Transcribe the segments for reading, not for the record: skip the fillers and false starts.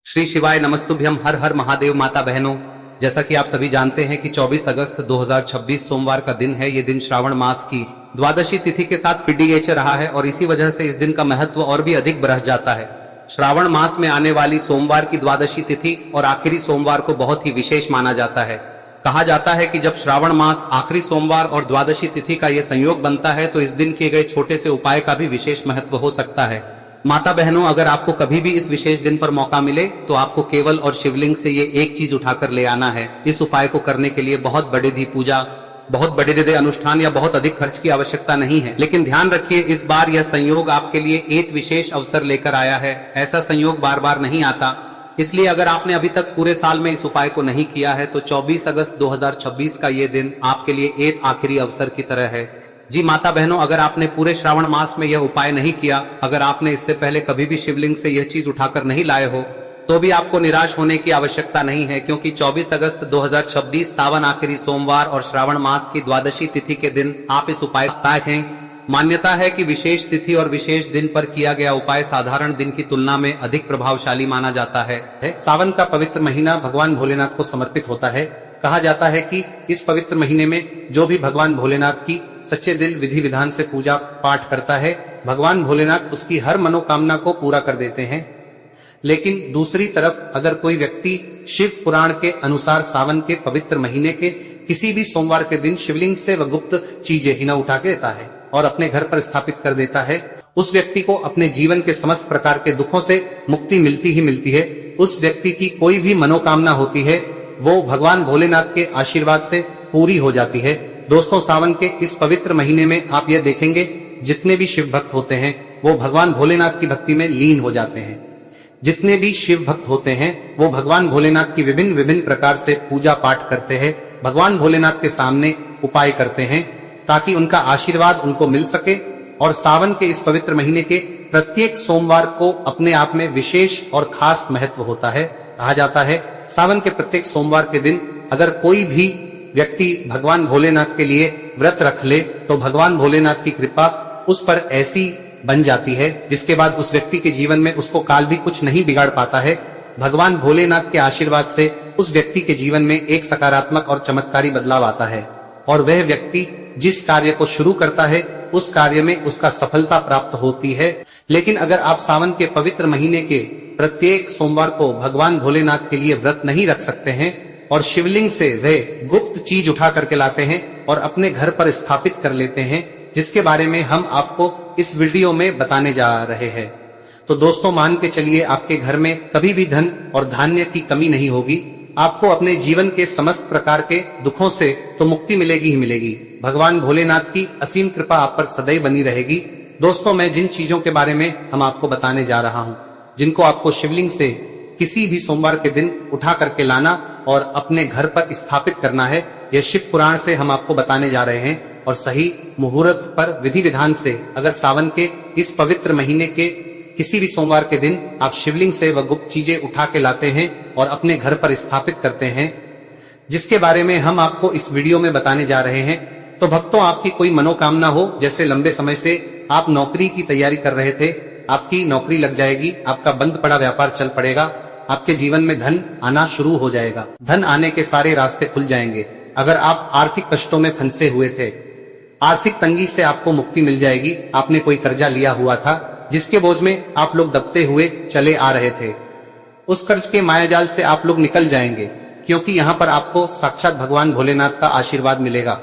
श्री शिवाय नमस्तुभ्यम। हर हर महादेव। माता बहनों, जैसा कि आप सभी जानते हैं कि 24 अगस्त 2026 सोमवार का दिन है। ये दिन श्रावण मास की द्वादशी तिथि के साथ पीडीएच रहा है और इसी वजह से इस दिन का महत्व और भी अधिक बढ़ जाता है। श्रावण मास में आने वाली सोमवार की द्वादशी तिथि और आखिरी सोमवार को बहुत ही विशेष माना जाता है। कहा जाता है कि जब श्रावण मास आखिरी सोमवार और द्वादशी तिथि का यह संयोग बनता है तो इस दिन किए गए छोटे से उपाय का भी विशेष महत्व हो सकता है। माता बहनों, अगर आपको कभी भी इस विशेष दिन पर मौका मिले तो आपको केवल और शिवलिंग से ये एक चीज उठाकर ले आना है। इस उपाय को करने के लिए बहुत बड़ी पूजा, बहुत बड़े अनुष्ठान या बहुत अधिक खर्च की आवश्यकता नहीं है। लेकिन ध्यान रखिए, इस बार यह संयोग आपके लिए एक विशेष अवसर लेकर आया है। ऐसा संयोग बार बार नहीं आता। इसलिए अगर आपने अभी तक पूरे साल में इस उपाय को नहीं किया है तो 24 अगस्त 2026 का ये दिन आपके लिए एक आखिरी अवसर की तरह है। जी माता बहनों, अगर आपने पूरे श्रावण मास में यह उपाय नहीं किया, अगर आपने इससे पहले कभी भी शिवलिंग से यह चीज उठाकर नहीं लाए हो, तो भी आपको निराश होने की आवश्यकता नहीं है, क्योंकि 24 अगस्त 2026 सावन आखिरी सोमवार और श्रावण मास की द्वादशी तिथि के दिन आप इस उपाय हैं। मान्यता है कि विशेष तिथि और विशेष दिन पर किया गया उपाय साधारण दिन की तुलना में अधिक प्रभावशाली माना जाता है। सावन का पवित्र महीना भगवान भोलेनाथ को समर्पित होता है। कहा जाता है कि इस पवित्र महीने में जो भी भगवान भोलेनाथ की सच्चे दिल विधि विधान से पूजा पाठ करता है, भगवान भोलेनाथ उसकी हर मनोकामना को पूरा कर देते हैं। लेकिन दूसरी तरफ अगर कोई व्यक्ति शिव पुराण के अनुसार सावन के पवित्र महीने के किसी भी सोमवार के दिन शिवलिंग से वह गुप्त चीजें ही न उठा के देता है और अपने घर पर स्थापित कर देता है, उस व्यक्ति को अपने जीवन के समस्त प्रकार के दुखों से मुक्ति मिलती ही मिलती है। उस व्यक्ति की कोई भी मनोकामना होती है वो भगवान भोलेनाथ के आशीर्वाद से पूरी हो जाती है। दोस्तों, सावन के इस पवित्र महीने में आप यह देखेंगे जितने भी शिव भक्त होते हैं वो भगवान भोलेनाथ की भक्ति में लीन हो जाते हैं। जितने भी शिव भक्त होते हैं वो भगवान भोलेनाथ की विभिन्न विभिन्न प्रकार से पूजा पाठ करते हैं, भगवान भोलेनाथ के सामने उपाय करते हैं ताकि उनका आशीर्वाद उनको मिल सके। और सावन के इस पवित्र महीने के प्रत्येक सोमवार को अपने आप में विशेष और खास महत्व होता है। कहा जाता है सावन के प्रत्येक सोमवार के दिन अगर कोई भी व्यक्ति भगवान भोलेनाथ के लिए व्रत रख ले तो भगवान भोलेनाथ की कृपा उस पर ऐसी बन जाती है जिसके बाद उस व्यक्ति के जीवन में उसको काल भी कुछ नहीं बिगाड़ पाता है। भगवान भोलेनाथ के आशीर्वाद से उस व्यक्ति के जीवन में एक सकारात्मक और चमत्कारी बदलाव आता है और वह व्यक्ति जिस कार्य को शुरू करता है उस कार्य में उसका सफलता प्राप्त होती है। लेकिन अगर आप सावन के पवित्र महीने के प्रत्येक सोमवार को भगवान भोलेनाथ के लिए व्रत नहीं रख सकते हैं और शिवलिंग से वह गुप्त चीज उठा करके लाते हैं और अपने घर पर स्थापित कर लेते हैं, जिसके बारे में हम आपको इस वीडियो में बताने जा रहे हैं, तो दोस्तों मान के चलिए आपके घर में कभी भी धन और धान्य की कमी नहीं होगी। आपको अपने जीवन के समस्त प्रकार के दुखों से तो मुक्ति मिलेगी ही मिलेगी। भगवान भोलेनाथ की असीम कृपा आप पर सदैव बनी रहेगी। दोस्तों, मैं जिन चीजों के बारे में हम आपको बताने जा रहा हूँ, जिनको आपको शिवलिंग से किसी भी सोमवार के दिन उठा करके लाना और अपने घर पर स्थापित करना है, यह शिव पुराण से हम आपको बताने जा रहे हैं। और सही मुहूर्त पर विधि विधान से अगर सावन के इस पवित्र महीने के किसी भी सोमवार के दिन आप शिवलिंग से वह गुप्त चीजें उठा के लाते हैं और अपने घर पर स्थापित करते हैं, जिसके बारे में हम आपको इस वीडियो में बताने जा रहे हैं। तो भक्तों, आपकी कोई मनोकामना हो, जैसे लंबे समय से आप नौकरी की तैयारी कर रहे थे, आपकी नौकरी लग जाएगी, आपका बंद पड़ा व्यापार चल पड़ेगा, आपके जीवन में धन आना शुरू हो जाएगा, धन आने के सारे रास्ते खुल जाएंगे। अगर आप आर्थिक कष्टों में फंसे हुए थे, आर्थिक तंगी से आपको मुक्ति मिल जाएगी। आपने कोई कर्जा लिया हुआ था जिसके बोझ में आप लोग दबते हुए चले आ रहे थे, उस कर्ज के मायाजाल से आप लोग निकल जाएंगे, क्योंकि यहाँ पर आपको साक्षात भगवान भोलेनाथ का आशीर्वाद मिलेगा।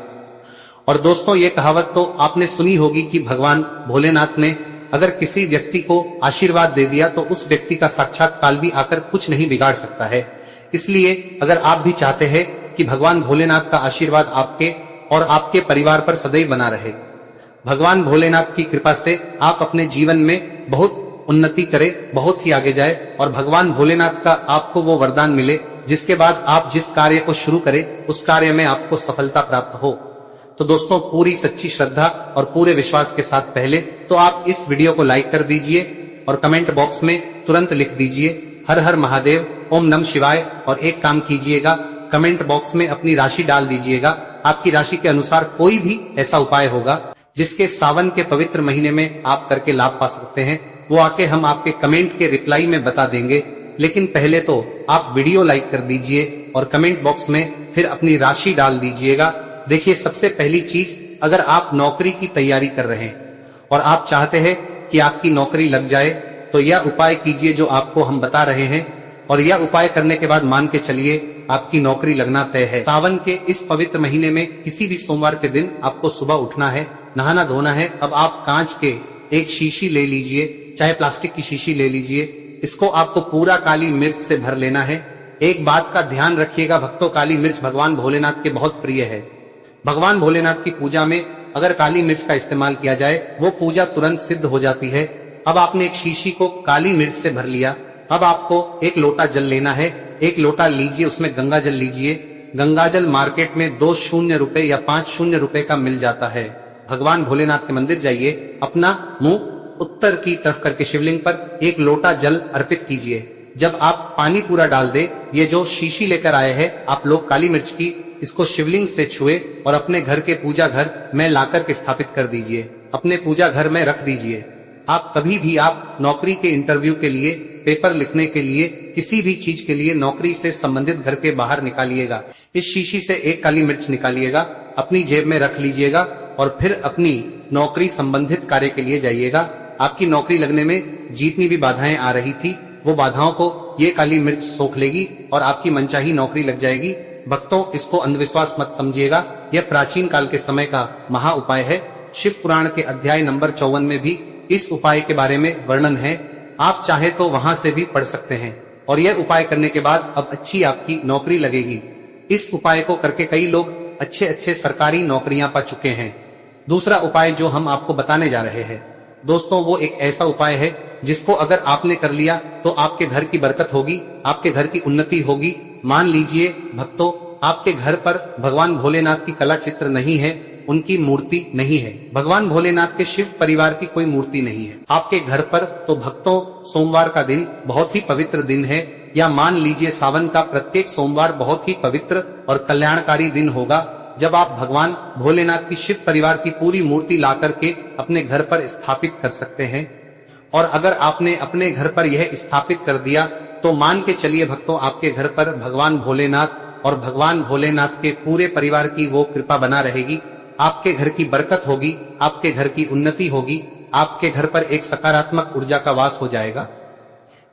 और दोस्तों, ये कहावत तो आपने सुनी होगी कि भगवान भोलेनाथ ने अगर किसी व्यक्ति को आशीर्वाद दे दिया तो उस व्यक्ति का साक्षात काल भी आकर कुछ नहीं बिगाड़ सकता है। इसलिए अगर आप भी चाहते हैं कि भगवान भोलेनाथ का आशीर्वाद आपके और आपके परिवार पर सदैव बना रहे, भगवान भोलेनाथ की कृपा से आप अपने जीवन में बहुत उन्नति करें, बहुत ही आगे जाए और भगवान भोलेनाथ का आपको वो वरदान मिले जिसके बाद आप जिस कार्य को शुरू करें उस कार्य में आपको सफलता प्राप्त हो। तो दोस्तों, पूरी सच्ची श्रद्धा और पूरे विश्वास के साथ पहले तो आप इस वीडियो को लाइक कर दीजिए और कमेंट बॉक्स में तुरंत लिख दीजिए हर हर महादेव, ओम नमः शिवाय। और एक काम कीजिएगा, कमेंट बॉक्स में अपनी राशि डाल दीजिएगा। आपकी राशि के अनुसार कोई भी ऐसा उपाय होगा जिसके सावन के पवित्र महीने में आप करके लाभ पा सकते हैं, वो आके हम आपके कमेंट के रिप्लाई में बता देंगे। लेकिन पहले तो आप वीडियो लाइक कर दीजिए और कमेंट बॉक्स में फिर अपनी राशि डाल दीजिएगा। देखिए, सबसे पहली चीज, अगर आप नौकरी की तैयारी कर रहे हैं और आप चाहते हैं कि आपकी नौकरी लग जाए, तो यह उपाय कीजिए जो आपको हम बता रहे हैं, और यह उपाय करने के बाद मान के चलिए आपकी नौकरी लगना तय है। सावन के इस पवित्र महीने में किसी भी सोमवार के दिन आपको सुबह उठना है, नहाना धोना है। अब आप कांच के एक शीशी ले लीजिए, चाहे प्लास्टिक की शीशी ले लीजिए, इसको आपको पूरा काली मिर्च से भर लेना है। एक बात का ध्यान रखिएगा भक्तों, काली मिर्च भगवान भोलेनाथ के बहुत प्रिय है। भगवान भोलेनाथ की पूजा में अगर काली मिर्च का इस्तेमाल किया जाए, वो पूजा तुरंत सिद्ध हो जाती है। अब आपने एक शीशी को काली मिर्च से भर लिया। अब आपको एक लोटा जल लेना है। एक लोटा लीजिए, उसमें गंगा जल लीजिए। गंगा जल मार्केट में 2 शून्य रुपए या 5 शून्य रुपए का मिल जाता है। भगवान भोलेनाथ के मंदिर जाइए, अपना मुंह उत्तर की तरफ करके शिवलिंग पर एक लोटा जल अर्पित कीजिए। जब आप पानी पूरा डाल दे, ये जो शीशी लेकर आए हैं आप लोग काली मिर्च की, इसको शिवलिंग से छुए और अपने घर के पूजा घर में लाकर के स्थापित कर दीजिए, अपने पूजा घर में रख दीजिए। आप कभी भी आप नौकरी के इंटरव्यू के लिए, पेपर लिखने के लिए, किसी भी चीज के लिए नौकरी से संबंधित घर के बाहर निकालिएगा। इस शीशी से एक काली मिर्च निकालिएगा, अपनी जेब में रख लीजिएगा और फिर अपनी नौकरी संबंधित कार्य के लिए जाइएगा। आपकी नौकरी लगने में जितनी भी बाधाएं आ रही थी, वो बाधाओं को ये काली मिर्च सोख लेगी और आपकी मनचाही नौकरी लग जाएगी। भक्तों, इसको अंधविश्वास मत समझिएगा, यह प्राचीन काल के समय का महा उपाय है। शिव पुराण के अध्याय नंबर 54 में भी इस उपाय के बारे में वर्णन है। आप चाहे तो वहां से भी पढ़ सकते हैं। और यह उपाय करने के बाद अब अच्छी आपकी नौकरी लगेगी। इस उपाय को करके कई लोग अच्छे अच्छे सरकारी नौकरियां पा चुके हैं। दूसरा उपाय जो हम आपको बताने जा रहे हैं दोस्तों, वो एक ऐसा उपाय है जिसको अगर आपने कर लिया तो आपके घर की बरकत होगी, आपके घर की उन्नति होगी। मान लीजिए भक्तों, आपके घर पर भगवान भोलेनाथ की कला चित्र नहीं है, उनकी मूर्ति नहीं है, भगवान भोलेनाथ के शिव परिवार की कोई मूर्ति नहीं है आपके घर पर, तो भक्तों सोमवार का दिन बहुत ही पवित्र दिन है। या मान लीजिए सावन का प्रत्येक सोमवार बहुत ही पवित्र और कल्याणकारी दिन होगा, जब आप भगवान भोलेनाथ की शिव परिवार की पूरी मूर्ति ला करके अपने घर पर स्थापित कर सकते हैं। और अगर आपने अपने घर पर यह स्थापित कर दिया तो मान के चलिए भक्तों, आपके घर पर भगवान भोलेनाथ और भगवान भोलेनाथ के पूरे परिवार की वो कृपा बना रहेगी। आपके घर की बरकत होगी, आपके घर की उन्नति होगी, आपके घर पर एक सकारात्मक ऊर्जा का वास हो जाएगा।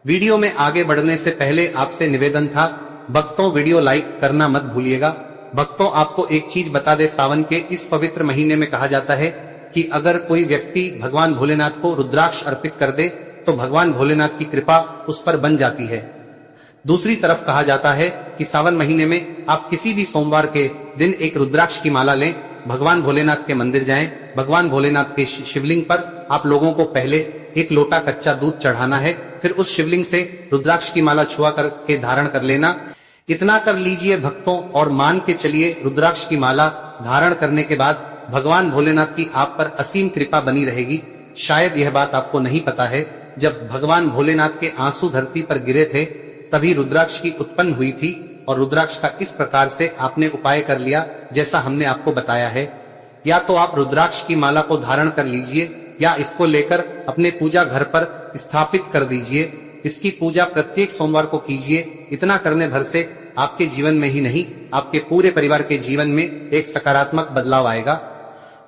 वीडियो में आगे बढ़ने से पहले आपसे निवेदन था, भक्तों वीडियो लाइक करना मत भूलिएगा। भक्तों, आपको एक चीज बता दे, सावन के इस पवित्र महीने में कहा जाता है कि अगर कोई व्यक्ति भगवान भोलेनाथ को रुद्राक्ष अर्पित कर दे तो भगवान भोलेनाथ की कृपा उस पर बन जाती है। दूसरी तरफ कहा जाता है कि सावन महीने में आप किसी भी सोमवार के दिन एक रुद्राक्ष की माला लें, भगवान भोलेनाथ के मंदिर जाएं, भगवान भोलेनाथ के शिवलिंग पर आप लोगों को पहले एक लोटा कच्चा दूध चढ़ाना है, फिर उस शिवलिंग से रुद्राक्ष की माला छुआ करके धारण कर लेना। इतना कर लीजिए भक्तों, और मान के चलिए रुद्राक्ष की माला धारण करने के बाद भगवान भोलेनाथ की आप पर असीम कृपा बनी रहेगी। शायद यह बात आपको नहीं पता है, जब भगवान भोलेनाथ के आंसू धरती पर गिरे थे तभी रुद्राक्ष की उत्पन्न हुई थी, और रुद्राक्ष का इस प्रकार से आपने उपाय कर लिया जैसा हमने आपको बताया है। या तो आप रुद्राक्ष की माला को धारण कर लीजिए या इसको लेकर अपने पूजा घर पर स्थापित कर दीजिए। इसकी पूजा प्रत्येक सोमवार को कीजिए। इतना करने भर से आपके जीवन में ही नहीं, आपके पूरे परिवार के जीवन में एक सकारात्मक बदलाव आएगा।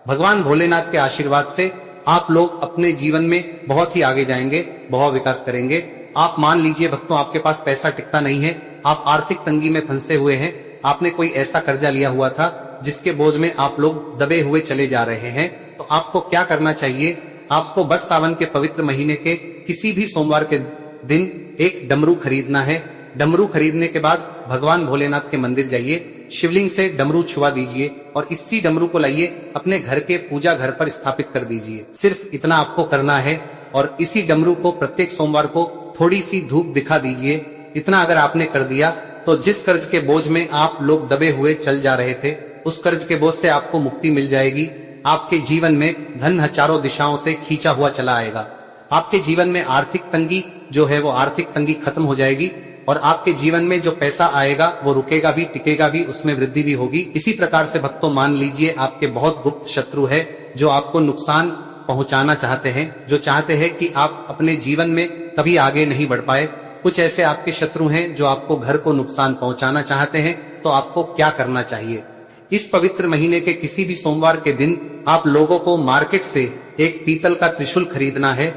भगवान भोलेनाथ के आशीर्वाद से आप लोग अपने जीवन में बहुत ही आगे जाएंगे, बहुत विकास करेंगे। आप मान लीजिए भक्तों, आपके पास पैसा टिकता नहीं है, आप आर्थिक तंगी में फंसे हुए हैं, आपने कोई ऐसा कर्जा लिया हुआ था जिसके बोझ में आप लोग दबे हुए चले जा रहे हैं, तो आपको क्या करना चाहिए? आपको बस सावन के पवित्र महीने के किसी भी सोमवार के दिन एक डमरू खरीदना है। डमरू खरीदने के बाद भगवान भोलेनाथ के मंदिर जाइए, शिवलिंग से डमरू छुआ दीजिए और इसी डमरू को लाइए अपने घर के पूजा घर पर स्थापित कर दीजिए। सिर्फ इतना आपको करना है, और इसी डमरू को प्रत्येक सोमवार को थोड़ी सी धूप दिखा दीजिए। इतना अगर आपने कर दिया तो जिस कर्ज के बोझ में आप लोग दबे हुए चल जा रहे थे, उस कर्ज के बोझ से आपको मुक्ति मिल जाएगी। आपके जीवन में धन चारों दिशाओं से खींचा हुआ चला आएगा। आपके जीवन में आर्थिक तंगी जो है वो आर्थिक तंगी खत्म हो जाएगी, और आपके जीवन में जो पैसा आएगा वो रुकेगा भी, टिकेगा भी, उसमें वृद्धि भी होगी। इसी प्रकार से भक्तों मान लीजिए आपके बहुत गुप्त शत्रु है जो आपको नुकसान पहुंचाना चाहते हैं, जो चाहते हैं कि आप अपने जीवन में कभी आगे नहीं बढ़ पाए, कुछ ऐसे आपके शत्रु हैं जो आपको घर को नुकसान पहुंचाना चाहते हैं, तो आपको क्या करना चाहिए? इस पवित्र महीने के किसी भी सोमवार के दिन आप लोगों को मार्केट से एक पीतल का त्रिशूल खरीदना है।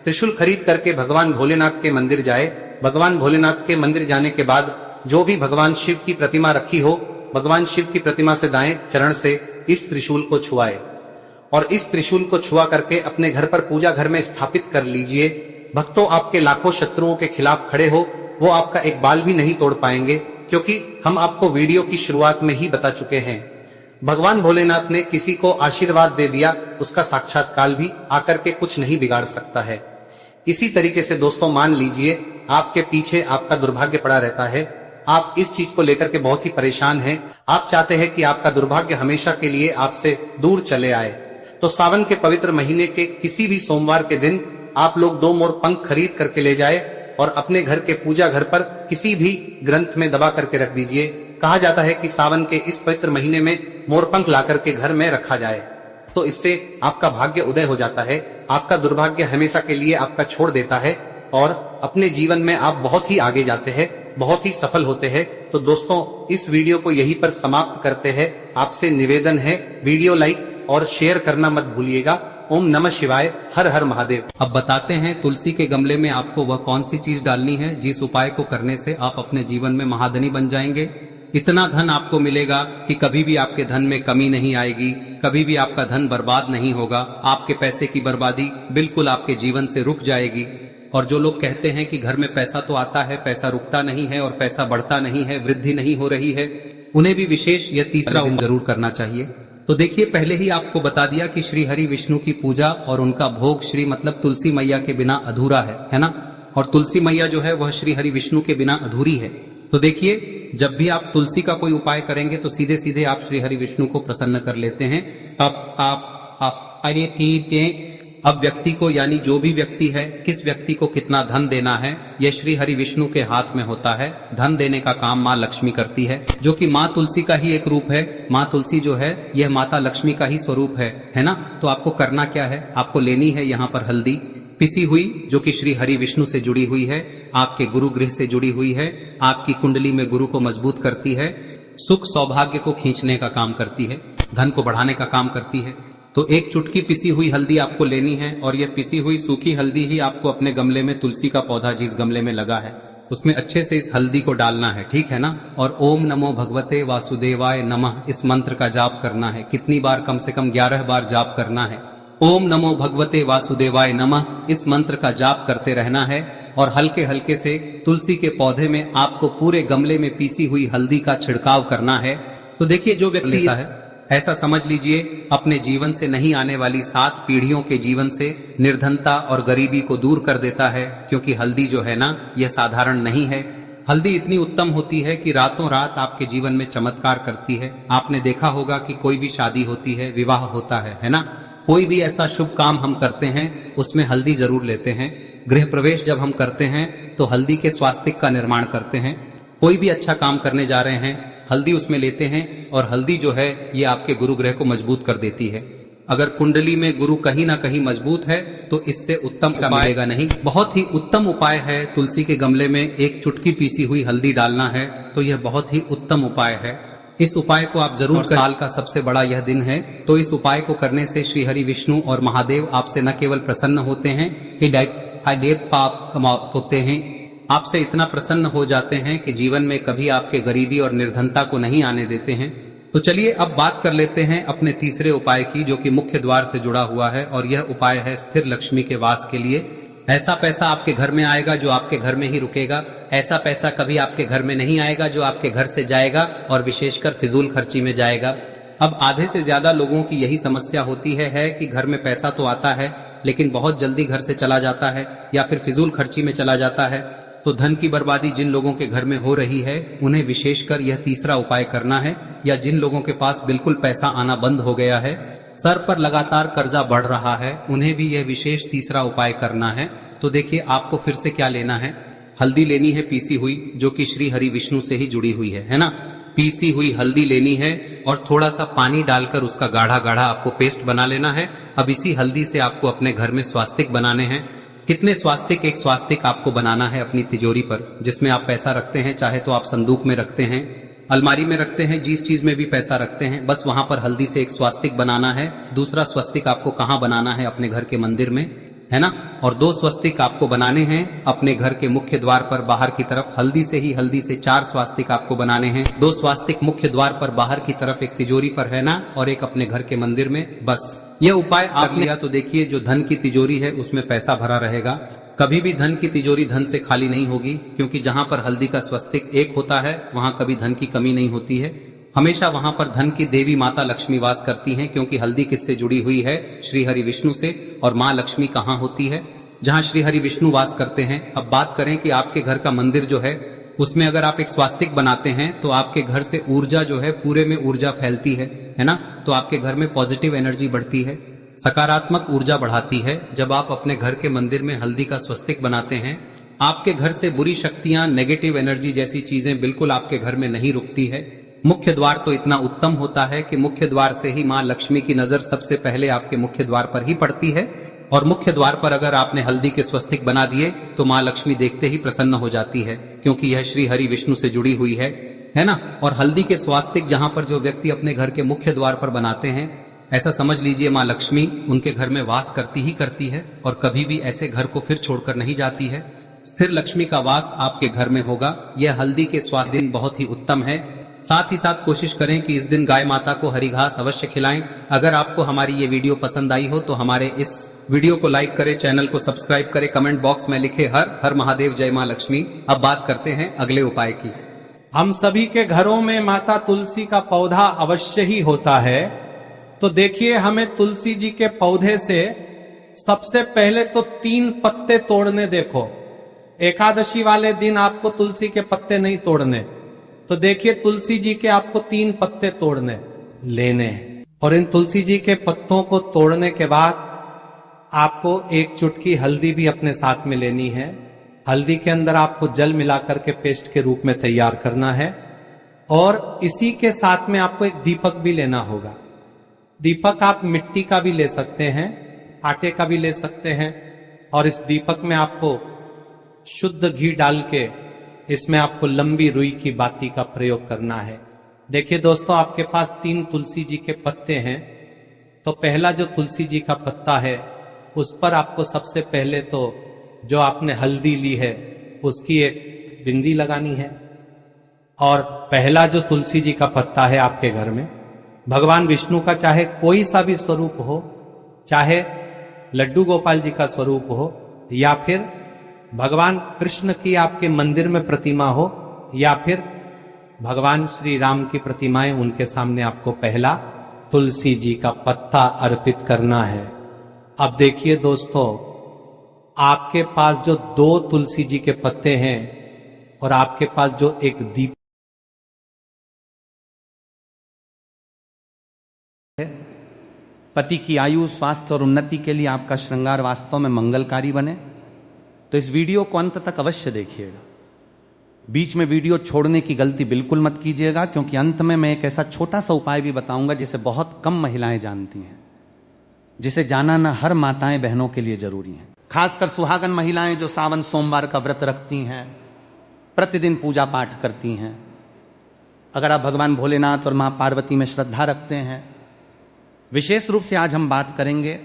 त्रिशूल खरीद करके भगवान भोलेनाथ के मंदिर जाए। भगवान भोलेनाथ के मंदिर जाने के बाद जो भी भगवान शिव की प्रतिमा रखी हो, भगवान शिव की प्रतिमा से दाएं चरण से इस त्रिशूल को छुआए और इस त्रिशूल को छुआ करके अपने घर पर पूजा घर में स्थापित कर लीजिए। भक्तों, आपके लाखों शत्रुओं के खिलाफ खड़े हो, वो आपका एक बाल भी नहीं तोड़ पाएंगे, क्योंकि हम आपको वीडियो की शुरुआत में ही बता चुके हैं। भगवान भोलेनाथ ने किसी को आशीर्वाद दे दिया, उसका साक्षात काल भी आकर के कुछ नहीं बिगाड़ सकता है। इसी तरीके से दोस्तों, मान लीजिए आपके पीछे आपका दुर्भाग्य पड़ा रहता है, आप इस चीज को लेकर के बहुत ही परेशान हैं, आप चाहते हैं कि आपका दुर्भाग्य हमेशा के लिए आपसे दूर चले आए, तो सावन के पवित्र महीने के किसी भी सोमवार के दिन आप लोग 2 मोर पंख खरीद करके ले जाए और अपने घर के पूजा घर पर किसी भी ग्रंथ में दबा करके रख दीजिए। कहा जाता है कि सावन के इस पवित्र महीने में मोरपंख ला करके घर में रखा जाए, तो इससे आपका भाग्य उदय हो जाता है, आपका दुर्भाग्य हमेशा के लिए आपका छोड़ देता है और अपने जीवन में आप बहुत ही आगे जाते हैं, बहुत ही सफल होते हैं। तो दोस्तों, इस वीडियो को यहीं पर समाप्त करते हैं। आपसे निवेदन है, वीडियो लाइक और शेयर करना मत भूलिएगा। ओम नमः शिवाय, हर हर महादेव। अब बताते हैं तुलसी के गमले में आपको वह कौन सी चीज डालनी है जिस उपाय को करने से आप अपने जीवन में महाधनी बन जाएंगे। इतना धन आपको मिलेगा कि कभी भी आपके धन में कमी नहीं आएगी, कभी भी आपका धन बर्बाद नहीं होगा, आपके पैसे की बर्बादी बिल्कुल आपके जीवन से रुक जाएगी। और जो लोग कहते हैं कि घर में पैसा तो आता है, पैसा रुकता नहीं है और पैसा बढ़ता नहीं है, वृद्धि नहीं हो रही है, उन्हें भी विशेष यह तीसरा दिन जरूर करना चाहिए। तो देखिए, पहले ही आपको बता दिया कि श्री हरि विष्णु की पूजा और उनका भोग श्री मतलब तुलसी मैया के बिना अधूरा है ना। और तुलसी मैया जो है वह श्री हरि विष्णु के बिना अधूरी है। तो देखिए, जब भी आप तुलसी का कोई उपाय करेंगे तो सीधे सीधे आप श्री हरि विष्णु को प्रसन्न कर लेते हैं। अब व्यक्ति को, यानी जो भी व्यक्ति है, किस व्यक्ति को कितना धन देना है, यह श्री हरि विष्णु के हाथ में होता है। धन देने का काम माँ लक्ष्मी करती है, जो कि माँ तुलसी का ही एक रूप है। माँ तुलसी जो है यह माता लक्ष्मी का ही स्वरूप है ना। तो आपको करना क्या है, आपको लेनी है यहाँ पर हल्दी पिसी हुई, जो कि श्री हरि विष्णु से जुड़ी हुई है, आपके गुरु गृह से जुड़ी हुई है, आपकी कुंडली में गुरु को मजबूत करती है, सुख सौभाग्य को खींचने का काम करती है, धन को बढ़ाने का काम करती है। तो एक चुटकी पिसी हुई हल्दी आपको लेनी है और यह पिसी हुई सूखी हल्दी ही आपको अपने गमले में, तुलसी का पौधा जिस गमले में लगा है उसमें अच्छे से इस हल्दी को डालना है, ठीक है ना। और ओम नमो भगवते वासुदेवाय नमः इस मंत्र का जाप करना है। कितनी बार? कम से कम 11 बार जाप करना है। ओम नमो भगवते वासुदेवाय नमः इस मंत्र का जाप करते रहना है और हल्के हल्के से तुलसी के पौधे में आपको पूरे गमले में पीसी हुई हल्दी का छिड़काव करना है। तो देखिए, जो व्यक्ति लेता है, ऐसा समझ लीजिए अपने जीवन से नहीं आने वाली 7 पीढ़ियों के जीवन से निर्धनता और गरीबी को दूर कर देता है। क्योंकि हल्दी जो है ना, यह साधारण नहीं है। हल्दी इतनी उत्तम होती है कि रातों रात आपके जीवन में चमत्कार करती है। आपने देखा होगा कि कोई भी शादी होती है, विवाह होता है ना, कोई भी ऐसा शुभ काम हम करते हैं उसमें हल्दी जरूर लेते हैं। गृह प्रवेश जब हम करते हैं तो हल्दी के स्वास्तिक का निर्माण करते हैं। कोई भी अच्छा काम करने जा रहे हैं, हल्दी उसमें लेते हैं और हल्दी जो है ये आपके गुरु ग्रह को मजबूत कर देती है। अगर कुंडली में गुरु कहीं ना कहीं मजबूत है तो इससे उत्तम का मिलेगा नहीं। बहुत ही उत्तम उपाय है, तुलसी के गमले में एक चुटकी पीसी हुई हल्दी डालना है, तो यह बहुत ही उत्तम उपाय है। इस उपाय को आप जरूर करें। साल का सबसे बड़ा यह दिन है, तो इस उपाय को करने से श्री हरि विष्णु और महादेव आपसे न केवल प्रसन्न होते हैं, पाप होते हैं, आपसे इतना प्रसन्न हो जाते हैं कि जीवन में कभी आपके गरीबी और निर्धनता को नहीं आने देते हैं। तो चलिए अब बात कर लेते हैं अपने तीसरे उपाय की, जो कि मुख्य द्वार से जुड़ा हुआ है। और यह उपाय है स्थिर लक्ष्मी के वास के लिए। ऐसा पैसा आपके घर में आएगा जो आपके घर में ही रुकेगा। ऐसा पैसा कभी आपके घर में नहीं आएगा जो आपके घर से जाएगा और विशेषकर फिजूल खर्ची में जाएगा। अब आधे से ज्यादा लोगों की यही समस्या होती है कि घर में पैसा तो आता है लेकिन बहुत जल्दी घर से चला जाता है या फिर फिजूल खर्ची में चला जाता है। तो धन की बर्बादी जिन लोगों के घर में हो रही है उन्हें विशेषकर यह तीसरा उपाय करना है। या जिन लोगों के पास बिल्कुल पैसा आना बंद हो गया है, सर पर लगातार कर्जा बढ़ रहा है, उन्हें भी यह विशेष तीसरा उपाय करना है। तो देखिए आपको फिर से क्या लेना है, हल्दी लेनी है पीसी हुई, जो कि श्री हरि विष्णु से ही जुड़ी हुई है ना। पीसी हुई हल्दी लेनी है और थोड़ा सा पानी डालकर उसका गाढ़ा गाढ़ा आपको पेस्ट बना लेना है। अब इसी हल्दी से आपको अपने घर में स्वास्तिक बनाने हैं। कितने स्वास्तिक एक स्वास्तिक आपको बनाना है अपनी तिजोरी पर, जिसमें आप पैसा रखते हैं, चाहे तो आप संदूक में रखते हैं, अलमारी में रखते हैं, जिस चीज में भी पैसा रखते हैं, बस वहां पर हल्दी से एक स्वास्तिक बनाना है। दूसरा स्वस्तिक आपको कहां बनाना है? अपने घर के मंदिर में, है ना। और 2 स्वस्तिक आपको बनाने हैं अपने घर के मुख्य द्वार पर बाहर की तरफ। हल्दी से 4 स्वास्तिक आपको बनाने हैं। 2 स्वास्तिक मुख्य द्वार पर बाहर की तरफ, एक तिजोरी पर, है ना, और एक अपने घर के मंदिर में। बस ये उपाय आप लिया तो देखिए, जो धन की तिजोरी है उसमें पैसा भरा रहेगा। कभी भी धन की तिजोरी धन से खाली नहीं होगी, क्योंकि जहां पर हल्दी का स्वस्तिक एक होता है वहां कभी धन की कमी नहीं होती है। हमेशा वहां पर धन की देवी माता लक्ष्मी वास करती हैं, क्योंकि हल्दी किससे जुड़ी हुई है? श्री हरि विष्णु से। और माँ लक्ष्मी कहाँ होती है? जहां श्री हरि विष्णु वास करते हैं। अब बात करें कि आपके घर का मंदिर जो है उसमें अगर आप एक स्वास्तिक बनाते हैं तो आपके घर से ऊर्जा जो है, पूरे में ऊर्जा फैलती है ना। तो आपके घर में पॉजिटिव एनर्जी बढ़ती है, सकारात्मक ऊर्जा बढ़ाती है। जब आप अपने घर के मंदिर में हल्दी का स्वस्तिक बनाते हैं, आपके घर से बुरी शक्तियां, नेगेटिव एनर्जी जैसी चीजें बिल्कुल आपके घर में नहीं रुकती है। मुख्य द्वार तो इतना उत्तम होता है कि मुख्य द्वार से ही माँ लक्ष्मी की नजर सबसे पहले आपके मुख्य द्वार पर ही पड़ती है। और मुख्य द्वार पर अगर आपने हल्दी के स्वस्तिक बना दिए तो माँ लक्ष्मी देखते ही प्रसन्न हो जाती है, क्योंकि यह श्री हरि विष्णु से जुड़ी हुई है ना। और हल्दी के स्वास्तिक जहां पर जो व्यक्ति अपने घर के मुख्य द्वार पर बनाते हैं, ऐसा समझ लीजिए माँ लक्ष्मी उनके घर में वास करती ही करती है और कभी भी ऐसे घर को फिर छोड़कर नहीं जाती है। स्थिर लक्ष्मी का वास आपके घर में होगा। यह हल्दी के स्वास्थ्य दिन बहुत ही उत्तम है। साथ ही साथ कोशिश करें कि इस दिन गाय माता को हरी घास अवश्य खिलाएं। अगर आपको हमारी ये वीडियो पसंद आई हो तो हमारे इस वीडियो को लाइक करें, चैनल को सब्सक्राइब करें, कमेंट बॉक्स में लिखे हर हर महादेव, जय माँ लक्ष्मी। अब बात करते हैं अगले उपाय की। हम सभी के घरों में माता तुलसी का पौधा अवश्य ही होता है। तो देखिए, हमें तुलसी जी के पौधे से सबसे पहले तो 3 पत्ते तोड़ने। देखो, एकादशी वाले दिन आपको तुलसी के पत्ते नहीं तोड़ने। तो देखिए, तुलसी जी के आपको 3 पत्ते तोड़ने लेने हैं। और इन तुलसी जी के पत्तों को तोड़ने के बाद आपको 1 चुटकी हल्दी भी अपने साथ में लेनी है। हल्दी के अंदर आपको जल मिलाकर के पेस्ट के रूप में तैयार करना है। और इसी के साथ में आपको एक दीपक भी लेना होगा। दीपक आप मिट्टी का भी ले सकते हैं, आटे का भी ले सकते हैं। और इस दीपक में आपको शुद्ध घी डाल के इसमें आपको लंबी रुई की बाती का प्रयोग करना है। देखिए दोस्तों, आपके पास 3 तुलसी जी के पत्ते हैं। तो पहला जो तुलसी जी का पत्ता है उस पर आपको सबसे पहले तो जो आपने हल्दी ली है उसकी एक बिंदी लगानी है। और पहला जो तुलसी जी का पत्ता है आपके घर में, भगवान विष्णु का चाहे कोई सा भी स्वरूप हो, चाहे लड्डू गोपाल जी का स्वरूप हो, या फिर भगवान कृष्ण की आपके मंदिर में प्रतिमा हो, या फिर भगवान श्री राम की प्रतिमाएं, उनके सामने आपको पहला तुलसी जी का पत्ता अर्पित करना है। अब देखिए दोस्तों, आपके पास जो 2 तुलसी जी के पत्ते हैं और आपके पास जो एक दीप पति की आयु, स्वास्थ्य और उन्नति के लिए आपका श्रृंगार वास्तव में मंगलकारी बने, तो इस वीडियो को अंत तक अवश्य देखिएगा। बीच में वीडियो छोड़ने की गलती बिल्कुल मत कीजिएगा, क्योंकि अंत में मैं एक ऐसा छोटा सा उपाय भी बताऊंगा जिसे बहुत कम महिलाएं जानती हैं, जिसे जानना हर माताएं बहनों के लिए जरूरी है। खासकर सुहागन महिलाएं जो सावन सोमवार का व्रत रखती हैं, प्रतिदिन पूजा पाठ करती हैं। अगर आप भगवान भोलेनाथ और मां पार्वती में श्रद्धा रखते हैं, विशेष रूप से आज हम बात करेंगे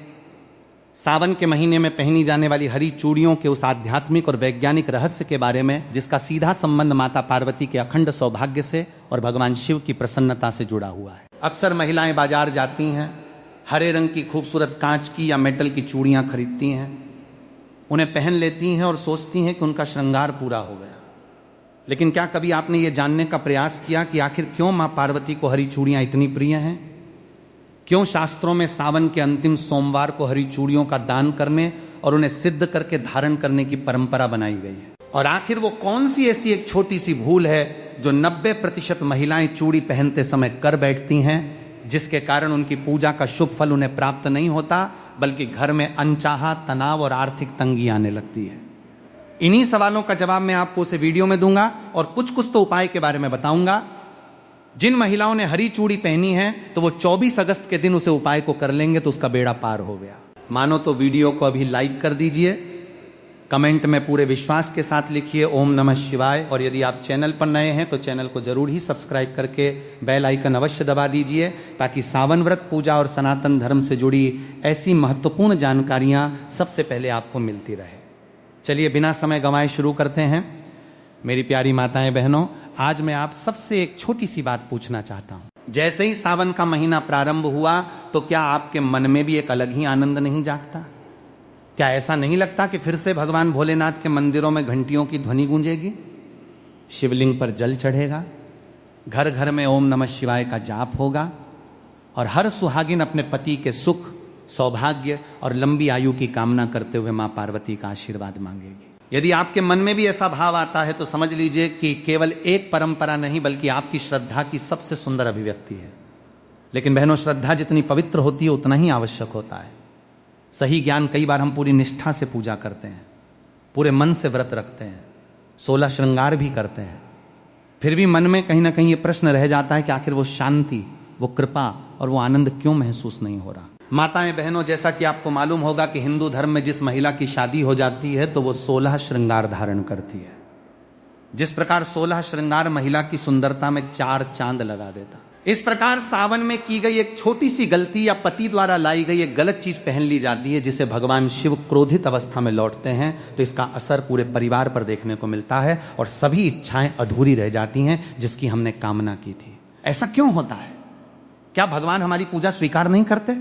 सावन के महीने में पहनी जाने वाली हरी चूड़ियों के उस आध्यात्मिक और वैज्ञानिक रहस्य के बारे में, जिसका सीधा संबंध माता पार्वती के अखंड सौभाग्य से और भगवान शिव की प्रसन्नता से जुड़ा हुआ है। अक्सर महिलाएं बाजार जाती हैं, हरे रंग की खूबसूरत कांच की या मेटल की चूड़ियां खरीदती हैं, उन्हें पहन लेती हैं और सोचती हैं कि उनका श्रृंगार पूरा हो गया। लेकिन क्या कभी आपने ये जानने का प्रयास किया कि आखिर क्यों मां पार्वती को हरी चूड़ियां इतनी प्रिय हैं? क्यों शास्त्रों में सावन के अंतिम सोमवार को हरी चूड़ियों का दान करने और उन्हें सिद्ध करके धारण करने की परंपरा बनाई गई है? और आखिर वो कौन सी ऐसी एक छोटी सी भूल है जो 90% महिलाएं चूड़ी पहनते समय कर बैठती हैं, जिसके कारण उनकी पूजा का शुभ फल उन्हें प्राप्त नहीं होता, बल्कि घर में अनचाहा तनाव और आर्थिक तंगी आने लगती है? इन्हीं सवालों का जवाब मैं आपको उसे वीडियो में दूंगा और कुछ तो उपाय के बारे में बताऊंगा। जिन महिलाओं ने हरी चूड़ी पहनी है तो वो 24 अगस्त के दिन उसे उपाय को कर लेंगे तो उसका बेड़ा पार हो गया। मानो तो वीडियो को अभी लाइक कर दीजिए कमेंट में पूरे विश्वास के साथ लिखिए ओम नमः शिवाय। और यदि आप चैनल पर नए हैं तो चैनल को जरूर ही सब्सक्राइब करके बेल आइकन अवश्य दबा दीजिए, ताकि सावन व्रत पूजा और सनातन धर्म से जुड़ी ऐसी महत्वपूर्ण जानकारियां सबसे पहले आपको मिलती रहे। चलिए बिना समय गंवाए शुरू करते हैं। मेरी प्यारी माताएं बहनों, आज मैं आप सबसे एक छोटी सी बात पूछना चाहता हूं। जैसे ही सावन का महीना प्रारंभ हुआ तो क्या आपके मन में भी एक अलग ही आनंद नहीं जागता? क्या ऐसा नहीं लगता कि फिर से भगवान भोलेनाथ के मंदिरों में घंटियों की ध्वनि गूंजेगी, शिवलिंग पर जल चढ़ेगा, घर घर में ओम नमः शिवाय का जाप होगा और हर सुहागिन अपने पति के सुख, सौभाग्य और लंबी आयु की कामना करते हुए मां पार्वती का आशीर्वाद मांगेगी। यदि आपके मन में भी ऐसा भाव आता है तो समझ लीजिए कि केवल एक परंपरा नहीं बल्कि आपकी श्रद्धा की सबसे सुंदर अभिव्यक्ति है। लेकिन बहनों, श्रद्धा जितनी पवित्र होती है उतना ही आवश्यक होता है सही ज्ञान। कई बार हम पूरी निष्ठा से पूजा करते हैं, पूरे मन से व्रत रखते हैं, 16 श्रृंगार भी करते हैं, फिर भी मन में कहीं ना कहीं ये प्रश्न रह जाता है कि आखिर वो शांति, वो कृपा और वो आनंद क्यों महसूस नहीं हो रहा। माताएं बहनों, जैसा कि आपको मालूम होगा कि हिंदू धर्म में जिस महिला की शादी हो जाती है तो वो 16 श्रृंगार धारण करती है। जिस प्रकार 16 श्रृंगार महिला की सुंदरता में 4 चांद लगा देता, इस प्रकार सावन में की गई एक छोटी सी गलती या पति द्वारा लाई गई एक गलत चीज पहन ली जाती है, जिसे भगवान शिव क्रोधित अवस्था में लौटते हैं तो इसका असर पूरे परिवार पर देखने को मिलता है और सभी इच्छाएं अधूरी रह जाती हैं जिसकी हमने कामना की थी। ऐसा क्यों होता है? क्या भगवान हमारी पूजा स्वीकार नहीं करते?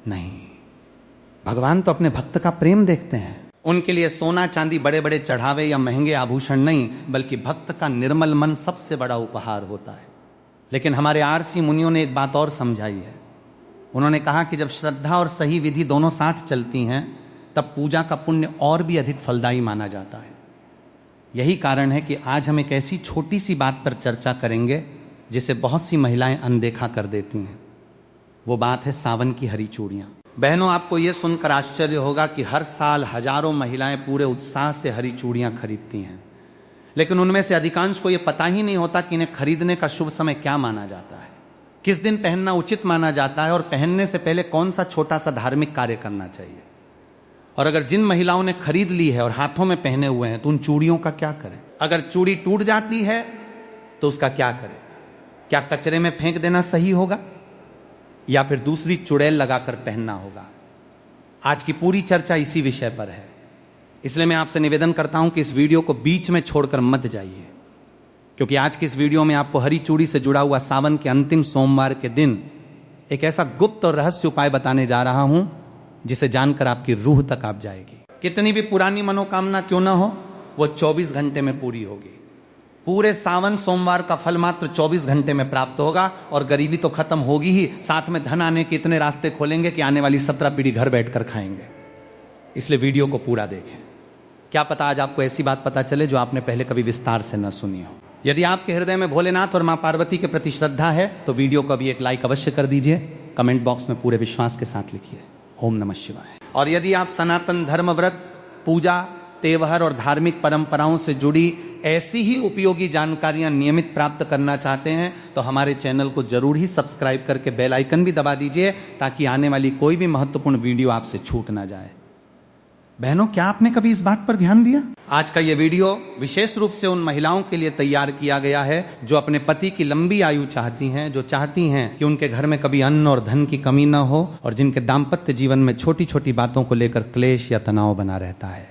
नहीं, भगवान तो अपने भक्त का प्रेम देखते हैं। उनके लिए सोना चांदी, बड़े बड़े चढ़ावे या महंगे आभूषण नहीं, बल्कि भक्त का निर्मल मन सबसे बड़ा उपहार होता है। लेकिन हमारे आरसी मुनियों ने एक बात और समझाई है। उन्होंने कहा कि जब श्रद्धा और सही विधि दोनों साथ चलती हैं तब पूजा का पुण्य और भी अधिक फलदायी माना जाता है। यही कारण है कि आज हम एक ऐसी छोटी सी बात पर चर्चा करेंगे जिसे बहुत सी महिलाएं अनदेखा कर देती हैं। वो बात है सावन की हरी चूड़ियां। बहनों, आपको यह सुनकर आश्चर्य होगा कि हर साल हजारों महिलाएं पूरे उत्साह से हरी चूड़ियां खरीदती हैं, लेकिन उनमें से अधिकांश को यह पता ही नहीं होता कि इन्हें खरीदने का शुभ समय क्या माना जाता है, किस दिन पहनना उचित माना जाता है और पहनने से पहले कौन सा छोटा सा धार्मिक कार्य करना चाहिए। और अगर जिन महिलाओं ने खरीद ली है और हाथों में पहने हुए हैं तो उन चूड़ियों का क्या करें? अगर चूड़ी टूट जाती है तो उसका क्या करें? क्या कचरे में फेंक देना सही होगा या फिर दूसरी चुड़ैल लगाकर पहनना होगा? आज की पूरी चर्चा इसी विषय पर है। इसलिए मैं आपसे निवेदन करता हूं कि इस वीडियो को बीच में छोड़कर मत जाइए, क्योंकि आज की इस वीडियो में आपको हरी चूड़ी से जुड़ा हुआ सावन के अंतिम सोमवार के दिन एक ऐसा गुप्त और रहस्य उपाय बताने जा रहा हूं जिसे जानकर आपकी रूह तक आप जाएगी। कितनी भी पुरानी मनोकामना क्यों ना हो, वो 24 घंटे में पूरी होगी। पूरे सावन सोमवार का फल मात्र 24 घंटे में प्राप्त होगा और गरीबी तो खत्म होगी ही, साथ में धन आने के इतने रास्ते खोलेंगे कि आने वाली 17 पीढ़ी घर बैठकर खाएंगे। इसलिए वीडियो को पूरा देखें। क्या पता आज आपको ऐसी बात पता चले जो आपने पहले कभी विस्तार से न सुनी हो। यदि आपके हृदय में भोलेनाथ और मां पार्वती के प्रति श्रद्धा है तो वीडियो को अभी एक लाइक अवश्य कर दीजिए। कमेंट बॉक्स में पूरे विश्वास के साथ लिखिए ओम नमः शिवाय। और यदि आप सनातन धर्म, व्रत, पूजा, त्योहार और धार्मिक परंपराओं से जुड़ी ऐसी ही उपयोगी जानकारियां नियमित प्राप्त करना चाहते हैं तो हमारे चैनल को जरूर ही सब्सक्राइब करके बेल आइकन भी दबा दीजिए, ताकि आने वाली कोई भी महत्वपूर्ण वीडियो आपसे छूट ना जाए। बहनों, क्या आपने कभी इस बात पर ध्यान दिया? आज का यह वीडियो विशेष रूप से उन महिलाओं के लिए तैयार किया गया है जो अपने पति की लंबी आयु चाहती हैं, जो चाहती हैं कि उनके घर में कभी अन्न और धन की कमी न हो और जिनके दाम्पत्य जीवन में छोटी छोटी बातों को लेकर क्लेश या तनाव बना रहता है।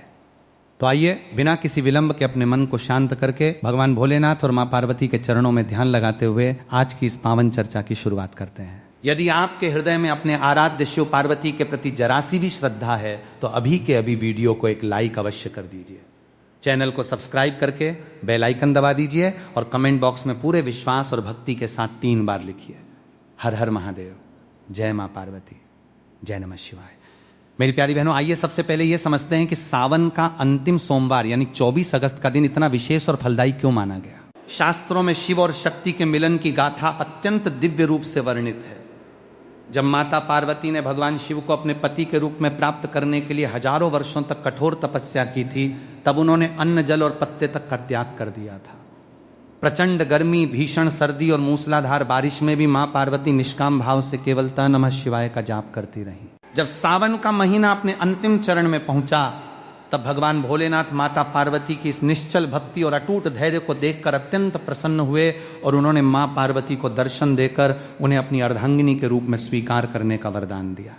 तो आइए बिना किसी विलंब के अपने मन को शांत करके भगवान भोलेनाथ और मां पार्वती के चरणों में ध्यान लगाते हुए आज की इस पावन चर्चा की शुरुआत करते हैं। यदि आपके हृदय में अपने आराध्य शिव पार्वती के प्रति जरा सी भी श्रद्धा है तो अभी के अभी वीडियो को एक लाइक अवश्य कर दीजिए। चैनल को सब्सक्राइब करके बेल आइकन दबा दीजिए और कमेंट बॉक्स में पूरे विश्वास और भक्ति के साथ 3 बार लिखिए हर हर महादेव, जय मां पार्वती, जय नमः शिवाय। मेरी प्यारी बहनों, आइए सबसे पहले यह समझते हैं कि सावन का अंतिम सोमवार यानी 24 अगस्त का दिन इतना विशेष और फलदायी क्यों माना गया। शास्त्रों में शिव और शक्ति के मिलन की गाथा अत्यंत दिव्य रूप से वर्णित है। जब माता पार्वती ने भगवान शिव को अपने पति के रूप में प्राप्त करने के लिए हजारों वर्षों तक कठोर तपस्या की थी, तब उन्होंने अन्न, जल और पत्ते तक का त्याग कर दिया था। प्रचंड गर्मी, भीषण सर्दी और मूसलाधार बारिश में भी मां पार्वती निष्काम भाव से केवल नमः शिवाय का जाप करती रहीं। जब सावन का महीना अपने अंतिम चरण में पहुंचा तब भगवान भोलेनाथ माता पार्वती की इस निश्चल भक्ति और अटूट धैर्य को देखकर अत्यंत प्रसन्न हुए और उन्होंने मां पार्वती को दर्शन देकर उन्हें अपनी अर्धांगिनी के रूप में स्वीकार करने का वरदान दिया।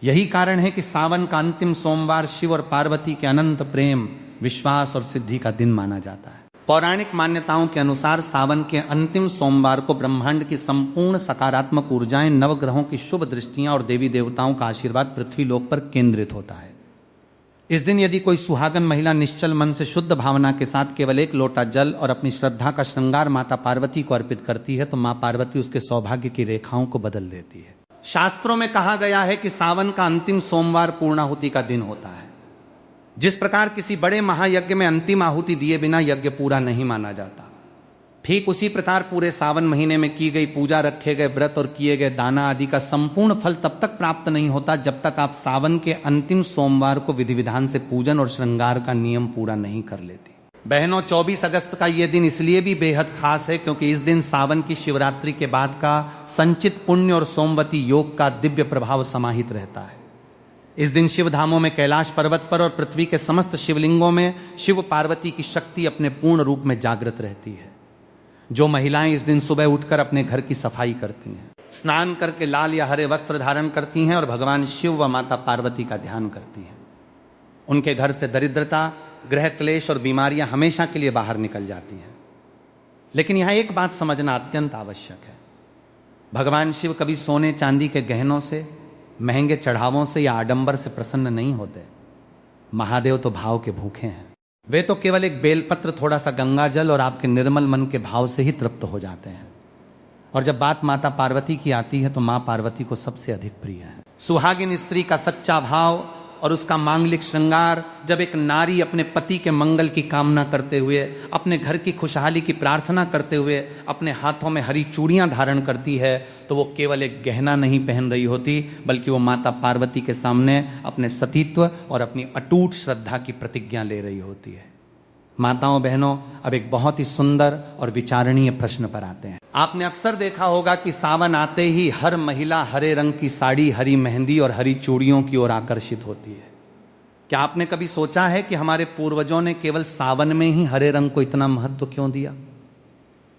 यही कारण है कि सावन का अंतिम सोमवार शिव और पार्वती के अनंत प्रेम, विश्वास और सिद्धि का दिन माना जाता है। पौराणिक मान्यताओं के अनुसार सावन के अंतिम सोमवार को ब्रह्मांड की संपूर्ण सकारात्मक ऊर्जाएं, नवग्रहों की शुभ दृष्टियां और देवी देवताओं का आशीर्वाद पृथ्वी लोक पर केंद्रित होता है। इस दिन यदि कोई सुहागन महिला निश्चल मन से शुद्ध भावना के साथ केवल एक लोटा जल और अपनी श्रद्धा का श्रृंगार माता पार्वती को अर्पित करती है तो मां पार्वती उसके सौभाग्य की रेखाओं को बदल देती है। शास्त्रों में कहा गया है कि सावन का अंतिम सोमवार पूर्णाहुति का दिन होता है। जिस प्रकार किसी बड़े महायज्ञ में अंतिम आहुति दिए बिना यज्ञ पूरा नहीं माना जाता, ठीक उसी प्रकार पूरे सावन महीने में की गई पूजा, रखे गए व्रत और किए गए दाना आदि का संपूर्ण फल तब तक प्राप्त नहीं होता जब तक आप सावन के अंतिम सोमवार को विधि विधान से पूजन और श्रृंगार का नियम पूरा नहीं कर लेती। बहनों, 24 अगस्त का यह दिन इसलिए भी बेहद खास है क्योंकि इस दिन सावन की शिवरात्रि के बाद का संचित पुण्य और सोमवती योग का दिव्य प्रभाव समाहित रहता है। इस दिन शिव धामों में कैलाश पर्वत पर और पृथ्वी के समस्त शिवलिंगों में शिव पार्वती की शक्ति अपने पूर्ण रूप में जागृत रहती है। जो महिलाएं इस दिन सुबह उठकर अपने घर की सफाई करती हैं, स्नान करके लाल या हरे वस्त्र धारण करती हैं और भगवान शिव व माता पार्वती का ध्यान करती हैं, उनके घर से दरिद्रता, ग्रह क्लेश और बीमारियां हमेशा के लिए बाहर निकल जाती हैं। लेकिन यहां एक बात समझना अत्यंत आवश्यक है। भगवान शिव कभी सोने चांदी के गहनों से, महंगे चढ़ावों से या आडंबर से प्रसन्न नहीं होते। महादेव तो भाव के भूखे हैं। वे तो केवल एक बेलपत्र, थोड़ा सा गंगा जल और आपके निर्मल मन के भाव से ही तृप्त हो जाते हैं। और जब बात माता पार्वती की आती है तो मां पार्वती को सबसे अधिक प्रिय है। सुहागिन स्त्री का सच्चा भाव और उसका मांगलिक श्रृंगार, जब एक नारी अपने पति के मंगल की कामना करते हुए, अपने घर की खुशहाली की प्रार्थना करते हुए अपने हाथों में हरी चूड़ियां धारण करती है तो वो केवल एक गहना नहीं पहन रही होती, बल्कि वो माता पार्वती के सामने अपने सतीत्व और अपनी अटूट श्रद्धा की प्रतिज्ञा ले रही होती है। माताओं बहनों, अब एक बहुत ही सुंदर और विचारणीय प्रश्न पर आते हैं। आपने अक्सर देखा होगा कि सावन आते ही हर महिला हरे रंग की साड़ी, हरी मेहंदी और हरी चूड़ियों की ओर आकर्षित होती है। क्या आपने कभी सोचा है कि हमारे पूर्वजों ने केवल सावन में ही हरे रंग को इतना महत्व क्यों दिया?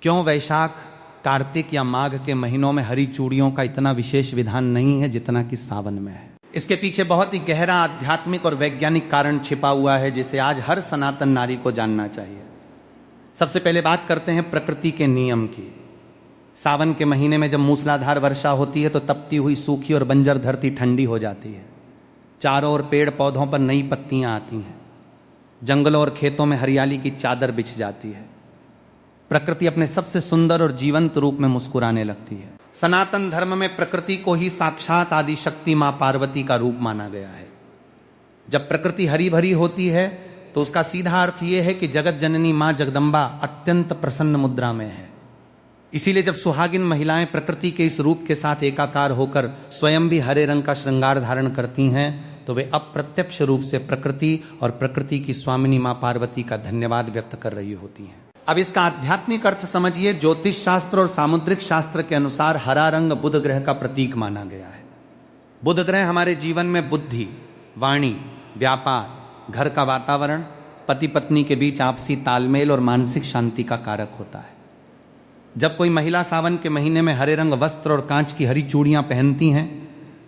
क्यों वैशाख, कार्तिक या माघ के महीनों में हरी चूड़ियों का इतना विशेष विधान नहीं है जितना कि सावन में है? इसके पीछे बहुत ही गहरा आध्यात्मिक और वैज्ञानिक कारण छिपा हुआ है जिसे आज हर सनातन नारी को जानना चाहिए। सबसे पहले बात करते हैं प्रकृति के नियम की। सावन के महीने में जब मूसलाधार वर्षा होती है तो तपती हुई सूखी और बंजर धरती ठंडी हो जाती है। चारों ओर पेड़ पौधों पर नई पत्तियां आती हैं। जंगलों और खेतों में हरियाली की चादर बिछ जाती है। प्रकृति अपने सबसे सुंदर और जीवंत रूप में मुस्कुराने लगती है। सनातन धर्म में प्रकृति को ही साक्षात आदि शक्ति मां पार्वती का रूप माना गया है। जब प्रकृति हरी भरी होती है तो उसका सीधा अर्थ यह है कि जगत जननी मां जगदम्बा अत्यंत प्रसन्न मुद्रा में है। इसीलिए जब सुहागिन महिलाएं प्रकृति के इस रूप के साथ एकाकार होकर स्वयं भी हरे रंग का श्रृंगार धारण करती हैं तो वे अप्रत्यक्ष रूप से प्रकृति और प्रकृति की स्वामिनी मां पार्वती का धन्यवाद व्यक्त कर रही होती हैं। अब इसका आध्यात्मिक अर्थ समझिए। ज्योतिष शास्त्र और सामुद्रिक शास्त्र के अनुसार हरा रंग बुध ग्रह का प्रतीक माना गया है। बुध ग्रह हमारे जीवन में बुद्धि, वाणी, व्यापार, घर का वातावरण, पति पत्नी के बीच आपसी तालमेल और मानसिक शांति का कारक होता है। जब कोई महिला सावन के महीने में हरे रंग वस्त्र और कांच की हरी चूड़ियां पहनती हैं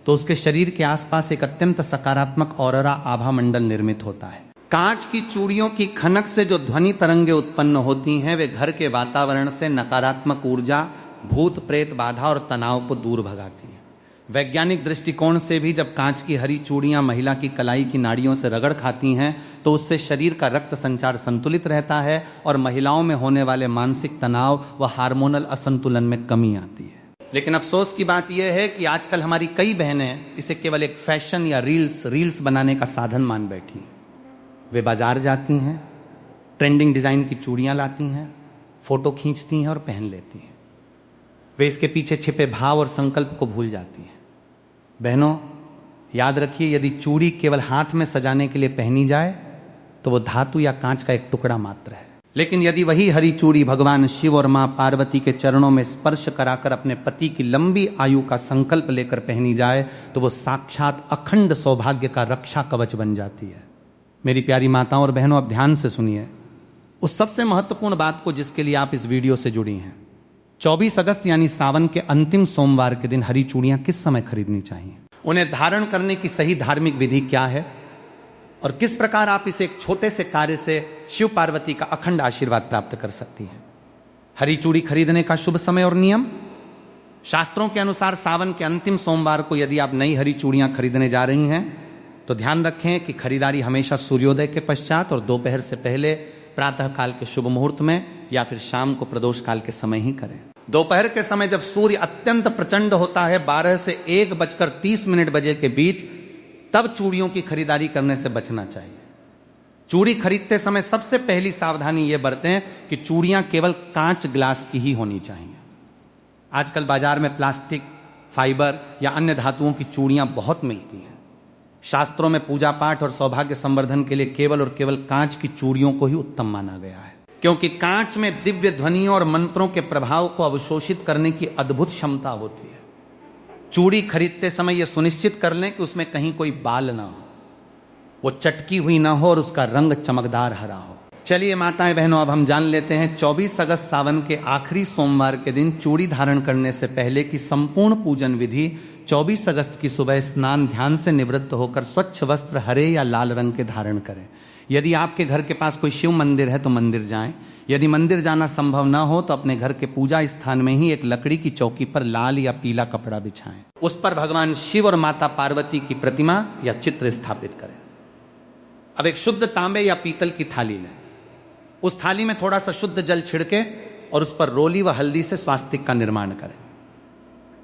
तो उसके शरीर के आसपास एक अत्यंत सकारात्मक ऑरोरा आभा मंडल निर्मित होता है। कांच की चूड़ियों की खनक से जो ध्वनि तरंगे उत्पन्न होती हैं वे घर के वातावरण से नकारात्मक ऊर्जा, भूत प्रेत बाधा और तनाव को दूर भगाती हैं। वैज्ञानिक दृष्टिकोण से भी जब कांच की हरी चूड़ियां महिला की कलाई की नाड़ियों से रगड़ खाती हैं तो उससे शरीर का रक्त संचार संतुलित रहता है और महिलाओं में होने वाले मानसिक तनाव व हार्मोनल असंतुलन में कमी आती है। लेकिन अफसोस की बात यह है कि आजकल हमारी कई बहनें इसे केवल एक फैशन या रील्स बनाने का साधन मान बैठी हैं। वे बाजार जाती हैं, ट्रेंडिंग डिजाइन की चूड़ियां लाती हैं, फोटो खींचती हैं और पहन लेती हैं। वे इसके पीछे छिपे भाव और संकल्प को भूल जाती हैं। बहनों, याद रखिए, यदि चूड़ी केवल हाथ में सजाने के लिए पहनी जाए तो वो धातु या कांच का एक टुकड़ा मात्र है। लेकिन यदि वही हरी चूड़ी भगवान शिव और मां पार्वती के चरणों में स्पर्श कराकर अपने पति की लंबी आयु का संकल्प लेकर पहनी जाए तो वो साक्षात अखंड सौभाग्य का रक्षा कवच बन जाती है। मेरी प्यारी माताओं और बहनों, अब ध्यान से सुनिए उस सबसे महत्वपूर्ण बात को जिसके लिए आप इस वीडियो से जुड़ी हैं। 24 अगस्त यानी सावन के अंतिम सोमवार के दिन हरी चूड़ियां किस समय खरीदनी चाहिए, उन्हें धारण करने की सही धार्मिक विधि क्या है और किस प्रकार आप इस एक छोटे से कार्य से शिव पार्वती का अखंड आशीर्वाद प्राप्त कर सकती हैं। हरी चूड़ी खरीदने का शुभ समय और नियम। शास्त्रों के अनुसार सावन के अंतिम सोमवार को यदि आप नई हरी चूड़ियां खरीदने जा रही हैं तो ध्यान रखें कि खरीदारी हमेशा सूर्योदय के पश्चात और दोपहर से पहले प्रातः काल के शुभ मुहूर्त में या फिर शाम को प्रदोष काल के समय ही करें। दोपहर के समय जब सूर्य अत्यंत प्रचंड होता है 12 से 1:30 बजे के बीच, तब चूड़ियों की खरीदारी करने से बचना चाहिए। चूड़ी खरीदते समय सबसे पहली सावधानी यह बरतें कि चूड़ियां केवल कांच ग्लास की ही होनी चाहिए। आजकल बाजार में प्लास्टिक, फाइबर या अन्य धातुओं की चूड़ियां बहुत मिलती हैं। शास्त्रों में पूजा पाठ और सौभाग्य संवर्धन के लिए केवल और केवल कांच की चूड़ियों को ही उत्तम माना गया है, क्योंकि कांच में दिव्य ध्वनियों और मंत्रों के प्रभाव को अवशोषित करने की अद्भुत क्षमता होती है। चूड़ी खरीदते समय यह सुनिश्चित कर लें कि उसमें कहीं कोई बाल ना हो, वो चटकी हुई ना हो और उसका रंग चमकदार हरा हो। चलिए माताएं बहनों, अब हम जान लेते हैं 24 अगस्त सावन के आखिरी सोमवार के दिन चूड़ी धारण करने से पहले की संपूर्ण पूजन विधि। 24 अगस्त की सुबह स्नान ध्यान से निवृत्त होकर स्वच्छ वस्त्र हरे या लाल रंग के धारण करें। यदि आपके घर के पास कोई शिव मंदिर है तो मंदिर जाएं। यदि मंदिर जाना संभव ना हो तो अपने घर के पूजा स्थान में ही एक लकड़ी की चौकी पर लाल या पीला कपड़ा बिछाएं। उस पर भगवान शिव और माता पार्वती की प्रतिमा या चित्र स्थापित करें। अब एक शुद्ध तांबे या पीतल की थाली लें। उस थाली में थोड़ा सा शुद्ध जल छिड़के और उस पर रोली व हल्दी से स्वास्तिक का निर्माण करें।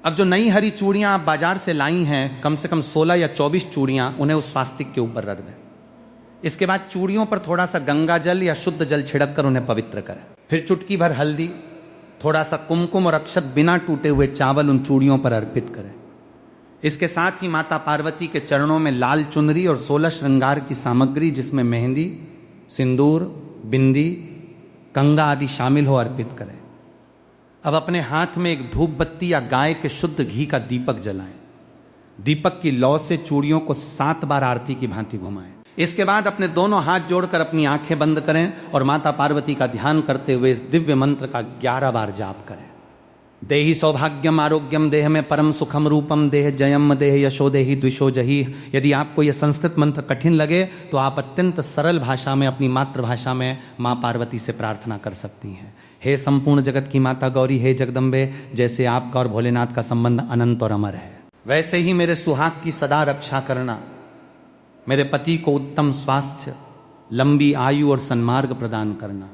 अब जो नई हरी चूड़ियां आप बाजार से लाई हैं, कम से कम 16 या 24 चूड़ियां, उन्हें उस स्वास्तिक के ऊपर रख दें। इसके बाद चूड़ियों पर थोड़ा सा गंगा जल या शुद्ध जल छिड़क कर उन्हें पवित्र करें। फिर चुटकी भर हल्दी, थोड़ा सा कुमकुम और अक्षत बिना टूटे हुए चावल उन चूड़ियों पर अर्पित करें। इसके साथ ही माता पार्वती के चरणों में लाल चुनरी और 16 श्रृंगार की सामग्री जिसमें मेहंदी, सिंदूर, बिंदी, कंगा आदि शामिल हो अर्पित करें। अब अपने हाथ में एक धूप बत्ती या गाय के शुद्ध घी का दीपक जलाएं। दीपक की लौ से चूड़ियों को 7 बार आरती की भांति घुमाएं। इसके बाद अपने दोनों हाथ जोड़कर अपनी आंखें बंद करें और माता पार्वती का ध्यान करते हुए इस दिव्य मंत्र का 11 बार जाप करें। देहि सौभाग्यम आरोग्यम देह में परम सुखम रूपम देह जयम देह यशो देहि द्विषो जही। यदि आपको यह संस्कृत मंत्र कठिन लगे तो आप अत्यंत सरल भाषा में अपनी मातृभाषा में माँ पार्वती से प्रार्थना कर सकती हैं। हे संपूर्ण जगत की माता गौरी, हे जगदम्बे, जैसे आपका और भोलेनाथ का संबंध अनंत और अमर है, वैसे ही मेरे सुहाग की सदा रक्षा करना। मेरे पति को उत्तम स्वास्थ्य, लंबी आयु और सन्मार्ग प्रदान करना।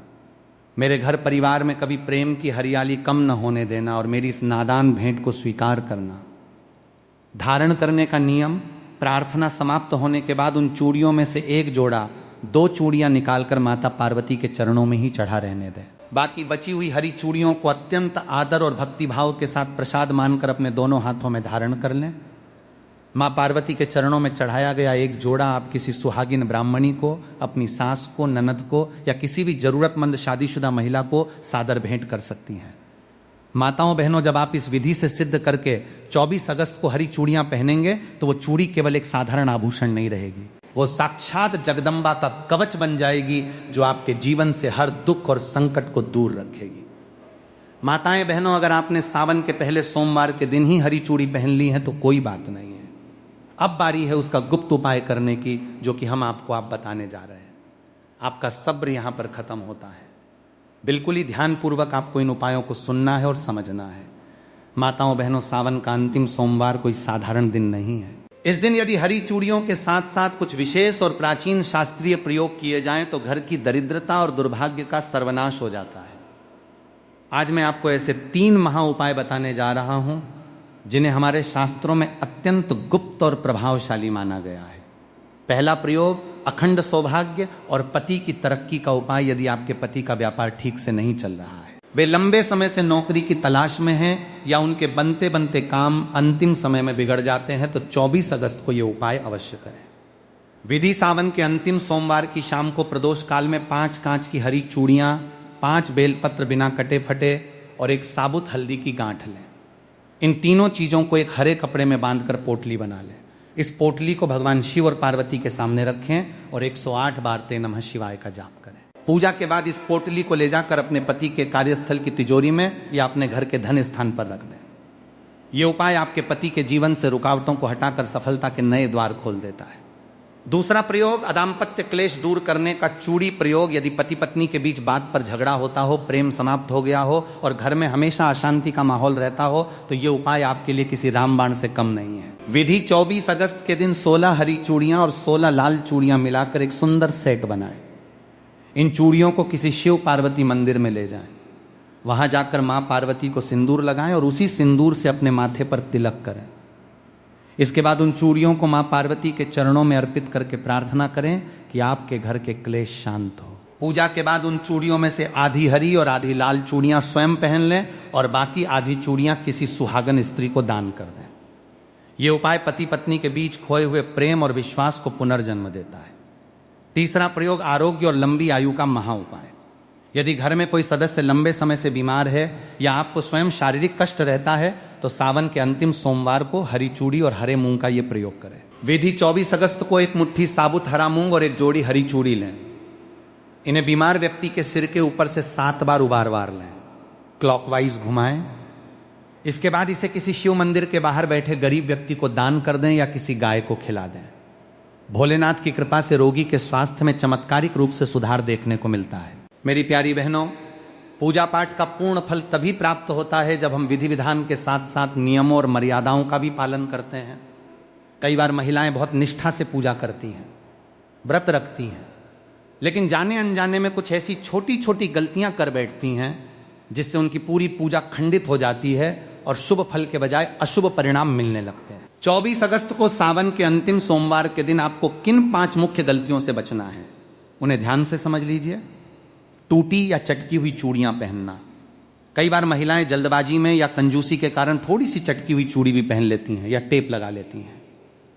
मेरे घर परिवार में कभी प्रेम की हरियाली कम न होने देना और मेरी इस नादान भेंट को स्वीकार करना। धारण करने का नियम, प्रार्थना समाप्त होने के बाद उन चूड़ियों में से एक जोड़ा 2 चूड़ियां निकालकर माता पार्वती के चरणों में ही चढ़ा रहने दें। बाकी बची हुई हरी चूड़ियों को अत्यंत आदर और भक्तिभाव के साथ प्रसाद मानकर अपने दोनों हाथों में धारण कर लें। माँ पार्वती के चरणों में चढ़ाया गया एक जोड़ा आप किसी सुहागिन ब्राह्मणी को, अपनी सास को, ननद को या किसी भी जरूरतमंद शादीशुदा महिला को सादर भेंट कर सकती हैं। माताओं बहनों, जब आप इस विधि से सिद्ध करके 24 अगस्त को हरी चूड़ियां पहनेंगे तो वो चूड़ी केवल एक साधारण आभूषण नहीं रहेगी, वो साक्षात जगदम्बा का कवच बन जाएगी जो आपके जीवन से हर दुख और संकट को दूर रखेगी। माताएं बहनों, अगर आपने सावन के पहले सोमवार के दिन ही हरी चूड़ी पहन ली है तो कोई बात नहीं है। अब बारी है उसका गुप्त उपाय करने की, जो कि हम आपको बताने जा रहे हैं। आपका सब्र यहां पर खत्म होता है। बिल्कुल ही ध्यानपूर्वक आपको इन उपायों को सुनना है और समझना है। माताओं बहनों, सावन का अंतिम सोमवार कोई साधारण दिन नहीं है। इस दिन यदि हरी चूड़ियों के साथ साथ कुछ विशेष और प्राचीन शास्त्रीय प्रयोग किए जाएं तो घर की दरिद्रता और दुर्भाग्य का सर्वनाश हो जाता है। आज मैं आपको ऐसे 3 महा उपाय बताने जा रहा हूं जिन्हें हमारे शास्त्रों में अत्यंत गुप्त और प्रभावशाली माना गया है। पहला प्रयोग, अखंड सौभाग्य और पति की तरक्की का उपाय। यदि आपके पति का व्यापार ठीक से नहीं चल रहा है, वे लंबे समय से नौकरी की तलाश में हैं या उनके बनते बनते काम अंतिम समय में बिगड़ जाते हैं, तो 24 अगस्त को यह उपाय अवश्य करें। विधि, सावन के अंतिम सोमवार की शाम को प्रदोष काल में 5 कांच की हरी चूड़ियां, 5 बेलपत्र बिना कटे फटे और 1 साबुत हल्दी की गांठ लें। इन तीनों चीजों को एक हरे कपड़े में बांधकर पोटली बना लें। इस पोटली को भगवान शिव और पार्वती के सामने रखें और 108 बार ते नमः शिवाय का जाप करें। पूजा के बाद इस पोटली को ले जाकर अपने पति के कार्यस्थल की तिजोरी में या अपने घर के धन स्थान पर रख दें। यह उपाय आपके पति के जीवन से रुकावटों को हटाकर सफलता के नए द्वार खोल देता है। दूसरा प्रयोग, अदाम्पत्य क्लेश दूर करने का चूड़ी प्रयोग। यदि पति पत्नी के बीच बात पर झगड़ा होता हो, प्रेम समाप्त हो गया हो और घर में हमेशा अशांति का माहौल रहता हो, तो यह उपाय आपके लिए किसी रामबाण से कम नहीं है। विधि 24 अगस्त के दिन 16 हरी चूड़ियां और 16 लाल चूड़ियां मिलाकर एक सुंदर सेट बनाएं। इन चूड़ियों को किसी शिव पार्वती मंदिर में ले जाएं। वहां जाकर मां पार्वती को सिंदूर लगाएं और उसी सिंदूर से अपने माथे पर तिलक करें। इसके बाद उन चूड़ियों को मां पार्वती के चरणों में अर्पित करके प्रार्थना करें कि आपके घर के क्लेश शांत हो। पूजा के बाद उन चूड़ियों में से आधी हरी और आधी लाल चूड़ियां स्वयं पहन लें और बाकी आधी चूड़ियां किसी सुहागन स्त्री को दान कर दें। यह उपाय पति पत्नी के बीच खोए हुए प्रेम और विश्वास को पुनर्जन्म देता है। तीसरा प्रयोग, आरोग्य और लंबी आयु का महा उपाय। यदि घर में कोई सदस्य लंबे समय से बीमार है या आपको स्वयं शारीरिक कष्ट रहता है तो सावन के अंतिम सोमवार को हरी चूड़ी और हरे मूंग का यह प्रयोग करें। विधि 24 अगस्त को एक मुट्ठी साबुत हरा मूंग और एक जोड़ी हरी चूड़ी लें। इन्हें बीमार व्यक्ति के सिर के ऊपर से 7 बार उबार लें, क्लॉकवाइज घुमाएं। इसके बाद इसे किसी शिव मंदिर के बाहर बैठे गरीब व्यक्ति को दान कर दें या किसी गाय को खिला दें। भोलेनाथ की कृपा से रोगी के स्वास्थ्य में चमत्कारिक रूप से सुधार देखने को मिलता है। मेरी प्यारी बहनों, पूजा पाठ का पूर्ण फल तभी प्राप्त होता है जब हम विधि विधान के साथ साथ नियमों और मर्यादाओं का भी पालन करते हैं। कई बार महिलाएं बहुत निष्ठा से पूजा करती हैं, व्रत रखती हैं, लेकिन जाने अनजाने में कुछ ऐसी छोटी छोटी गलतियां कर बैठती हैं जिससे उनकी पूरी पूजा खंडित हो जाती है और शुभ फल के बजाय अशुभ परिणाम मिलने लगते हैं। 24 अगस्त को सावन के अंतिम सोमवार के दिन आपको किन 5 मुख्य गलतियों से बचना है, उन्हें ध्यान से समझ लीजिए। टूटी या चटकी हुई चूड़ियां पहनना। कई बार महिलाएं जल्दबाजी में या कंजूसी के कारण थोड़ी सी चटकी हुई चूड़ी भी पहन लेती हैं या टेप लगा लेती हैं।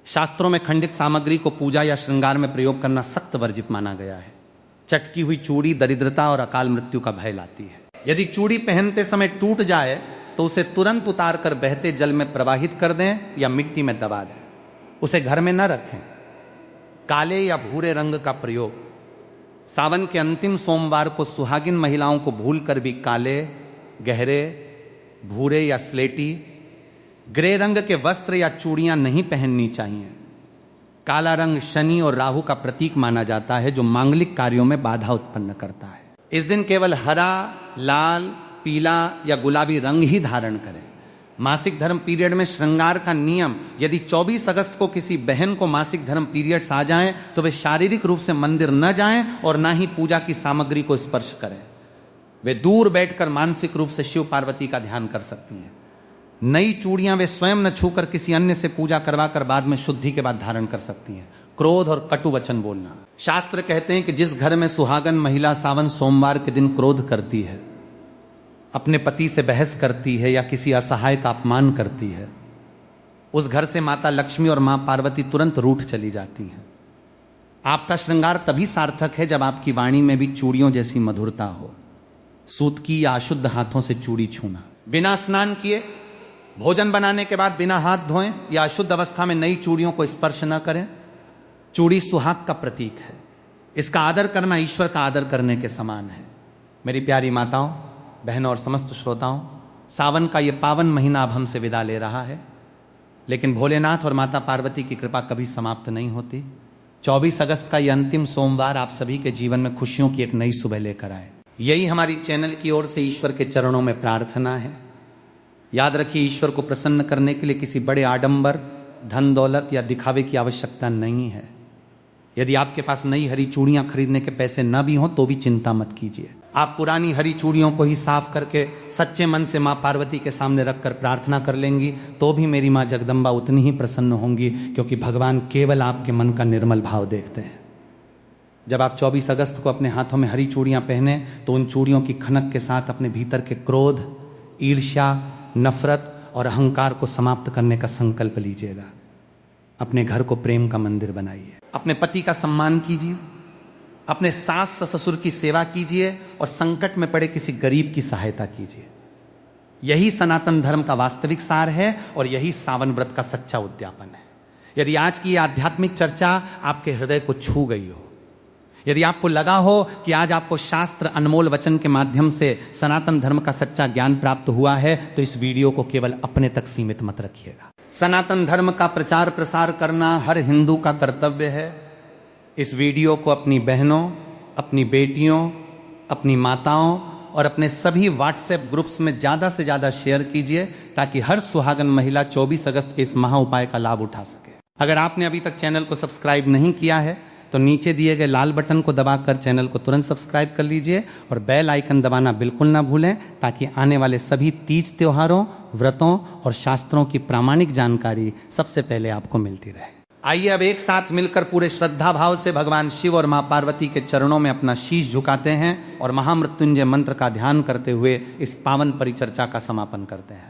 शास्त्रों में खंडित सामग्री को पूजा या श्रृंगार में प्रयोग करना सख्त वर्जित माना गया है। चटकी हुई चूड़ी दरिद्रता और अकाल मृत्यु का भय लाती है। यदि चूड़ी पहनते समय टूट जाए तो उसे तुरंत उतार कर बहते जल में प्रवाहित कर दें या मिट्टी में दबा दें। उसे घर में न रखें। काले या भूरे रंग का प्रयोग। सावन के अंतिम सोमवार को सुहागिन महिलाओं को भूलकर भी काले, गहरे, भूरे या स्लेटी, ग्रे रंग के वस्त्र या चूड़ियां नहीं पहननी चाहिए। काला रंग शनि और राहु का प्रतीक माना जाता है जो मांगलिक कार्यों में बाधा उत्पन्न करता है। इस दिन केवल हरा, लाल, पीला या गुलाबी रंग ही धारण करें। मासिक धर्म पीरियड में श्रृंगार का नियम, यदि 24 अगस्त को किसी बहन को मासिक धर्म पीरियड्स आ जाएं तो वे शारीरिक रूप से मंदिर न जाएं और ना ही पूजा की सामग्री को स्पर्श करें। वे दूर बैठकर मानसिक रूप से शिव पार्वती का ध्यान कर सकती हैं। नई चूड़ियां वे स्वयं न छूकर किसी अन्य से पूजा करवाकर बाद में शुद्धि के बाद धारण कर सकती हैं। क्रोध और कटु वचन बोलना। शास्त्र कहते हैं कि जिस घर में सुहागन महिला सावन सोमवार के दिन क्रोध करती है, अपने पति से बहस करती है या किसी असहाय का अपमान करती है, उस घर से माता लक्ष्मी और मां पार्वती तुरंत रूठ चली जाती हैं। आपका श्रृंगार तभी सार्थक है जब आपकी वाणी में भी चूड़ियों जैसी मधुरता हो। सूत की या अशुद्ध हाथों से चूड़ी छूना। बिना स्नान किए भोजन बनाने के बाद बिना हाथ धोएं या अशुद्ध अवस्था में नई चूड़ियों को स्पर्श न करें। चूड़ी सुहाग का प्रतीक है। इसका आदर करना ईश्वर का आदर करने के समान है। मेरी प्यारी माताओं, बहनों और समस्त श्रोताओं, सावन का ये पावन महीना अब हमसे विदा ले रहा है, लेकिन भोलेनाथ और माता पार्वती की कृपा कभी समाप्त नहीं होती। 24 अगस्त का यह अंतिम सोमवार आप सभी के जीवन में खुशियों की एक नई सुबह लेकर आए, यही हमारी चैनल की ओर से ईश्वर के चरणों में प्रार्थना है। याद रखिए, ईश्वर को प्रसन्न करने के लिए किसी बड़े आडंबर, धन दौलत या दिखावे की आवश्यकता नहीं है। यदि आपके पास नई हरी चूड़ियां खरीदने के पैसे न भी हों तो भी चिंता मत कीजिए। आप पुरानी हरी चूड़ियों को ही साफ करके सच्चे मन से मां पार्वती के सामने रखकर प्रार्थना कर लेंगी तो भी मेरी मां जगदम्बा उतनी ही प्रसन्न होंगी, क्योंकि भगवान केवल आपके मन का निर्मल भाव देखते हैं। जब आप 24 अगस्त को अपने हाथों में हरी चूड़ियां पहने तो उन चूड़ियों की खनक के साथ अपने भीतर के क्रोध, ईर्ष्या, नफरत और अहंकार को समाप्त करने का संकल्प लीजिएगा। अपने घर को प्रेम का मंदिर बनाइए। अपने पति का सम्मान कीजिए, अपने सास ससुर की सेवा कीजिए और संकट में पड़े किसी गरीब की सहायता कीजिए। यही सनातन धर्म का वास्तविक सार है और यही सावन व्रत का सच्चा उद्यापन है। यदि आज की आध्यात्मिक चर्चा आपके हृदय को छू गई हो, यदि आपको लगा हो कि आज आपको शास्त्र अनमोल वचन के माध्यम से सनातन धर्म का सच्चा ज्ञान प्राप्त हुआ है, तो इस वीडियो को केवल अपने तक सीमित मत रखिएगा। सनातन धर्म का प्रचार प्रसार करना हर हिंदू का कर्तव्य है। इस वीडियो को अपनी बहनों, अपनी बेटियों, अपनी माताओं और अपने सभी व्हाट्सएप ग्रुप्स में ज्यादा से ज्यादा शेयर कीजिए, ताकि हर सुहागन महिला 24 अगस्त के इस महा उपाय का लाभ उठा सके। अगर आपने अभी तक चैनल को सब्सक्राइब नहीं किया है तो नीचे दिए गए लाल बटन को दबाकर चैनल को तुरंत सब्सक्राइब कर लीजिए और बेल आइकन दबाना बिल्कुल ना भूलें, ताकि आने वाले सभी तीज त्योहारों, व्रतों और शास्त्रों की प्रामाणिक जानकारी सबसे पहले आपको मिलती रहे। आइए अब एक साथ मिलकर पूरे श्रद्धा भाव से भगवान शिव और मां पार्वती के चरणों में अपना शीश झुकाते हैं और महामृत्युंजय मंत्र का ध्यान करते हुए इस पावन परिचर्चा का समापन करते हैं।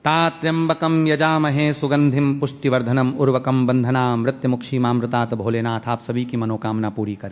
ता त्र्यंबकम यजामहे सुगंधिम पुष्टिवर्धनम उर्वकम बंधना मृत्युमुक्षीमामृतात। भोलेनाथ आप सभी की मनोकामना पूरी करें।